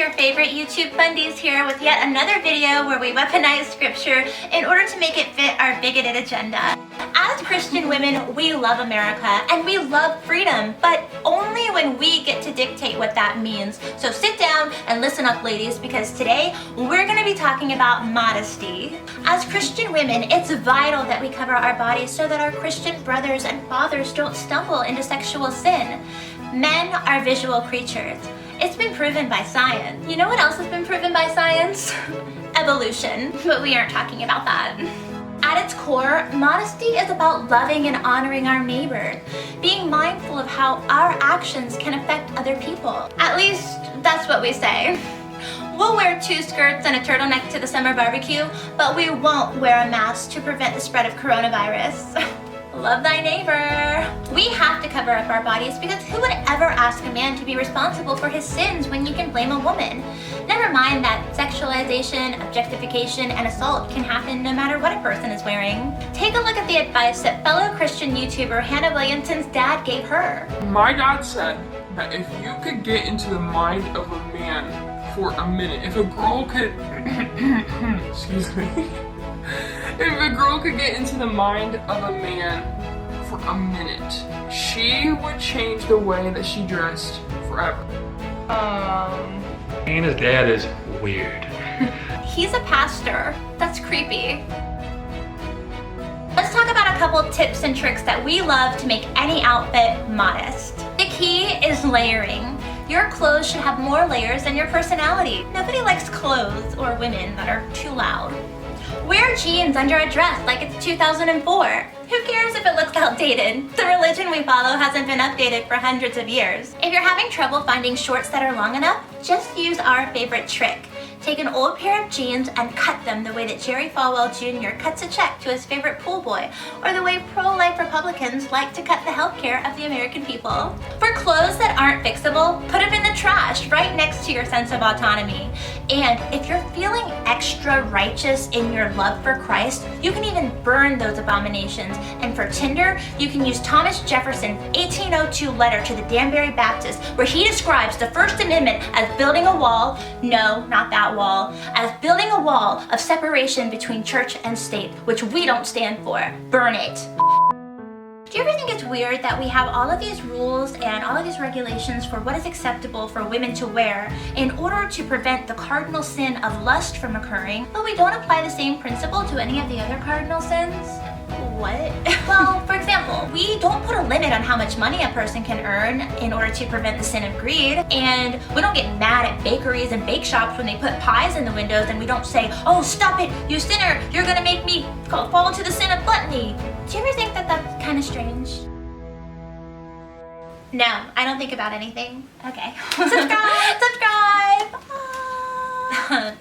your favorite YouTube fundies here with yet another video where we weaponize scripture in order to make it fit our bigoted agenda. As Christian women, we love America and we love freedom, but only when we get to dictate what that means. So sit down and listen up, ladies, because today we're going to be talking about modesty. As Christian women, it's vital that we cover our bodies so that our Christian brothers and fathers don't stumble into sexual sin. Men are visual creatures. It's been proven by science. You know what else has been proven by science? Evolution. But we aren't talking about that. At its core, modesty is about loving and honoring our neighbor, being mindful of how our actions can affect other people. At least, that's what we say. We'll wear 2 skirts and a turtleneck to the summer barbecue, but we won't wear a mask to prevent the spread of coronavirus. Love thy neighbor. We have to cover up our bodies because who would ever ask a man to be responsible for his sins when you can blame a woman? Never mind that sexualization, objectification, and assault can happen no matter what a person is wearing. Take a look at the advice that fellow Christian YouTuber Hannah Williamson's dad gave her. My dad said that if you could get into the mind of a man for a minute, if a girl could, excuse me, if a girl could get into the mind of a man for a minute, she would change the way that she dressed forever. Hannah's dad is weird. He's a pastor. That's creepy. Let's talk about a couple tips and tricks that we love to make any outfit modest. The key is layering. Your clothes should have more layers than your personality. Nobody likes clothes or women that are too loud. Wear jeans under a dress like it's 2004. Who cares if it looks outdated? The religion we follow hasn't been updated for hundreds of years. If you're having trouble finding shorts that are long enough, just use our favorite trick. Take an old pair of jeans and cut them the way that Jerry Falwell Jr. cuts a check to his favorite pool boy, or the way pro-life Republicans like to cut the healthcare of the American people. For clothes that aren't fixable, put them in the trash right next to your sense of autonomy. And if you're feeling extra righteous in your love for Christ, you can even burn those abominations. And for Tinder, you can use Thomas Jefferson's 1802 letter to the Danbury Baptist, where he describes the First Amendment as building a wall, no, not that wall, as building a wall of separation between church and state, which we don't stand for. Burn it. Do you ever think it's weird that we have all of these rules and all of these regulations for what is acceptable for women to wear in order to prevent the cardinal sin of lust from occurring, but we don't apply the same principle to any of the other cardinal sins? What? Well, for example, we don't put a limit on how much money a person can earn in order to prevent the sin of greed, and we don't get mad at bakeries and bake shops when they put pies in the windows, and we don't say, oh, stop it, you sinner, you're gonna make me fall into the sin of gluttony. Do you ever think that that's kind of strange? No, I don't think about anything. Okay. Subscribe! Subscribe!